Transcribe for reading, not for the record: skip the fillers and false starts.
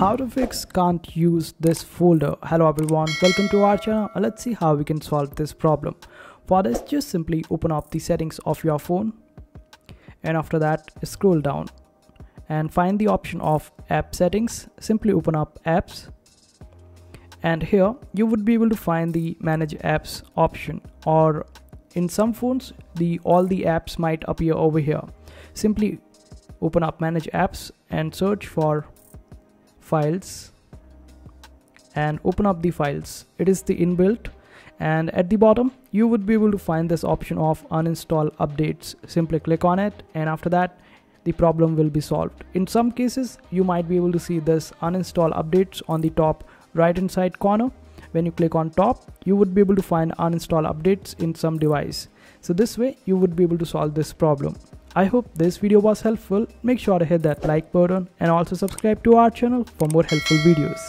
How to fix can't use this folder. Hello everyone, welcome to our channel. Let's see how we can solve this problem. For this, just simply open up the settings of your phone, and after that scroll down and find the option of app settings. Simply open up apps, and here you would be able to find the manage apps option, or in some phones all the apps might appear over here. Simply open up manage apps and search for files and open up the files. It is the inbuilt, and at the bottom you would be able to find this option of uninstall updates. Simply click on it, and after that the problem will be solved. In some cases you might be able to see this uninstall updates on the top right hand side corner. When you click on top, you would be able to find uninstall updates in some device. So this way you would be able to solve this problem. I hope this video was helpful. Make sure to hit that like button and also subscribe to our channel for more helpful videos.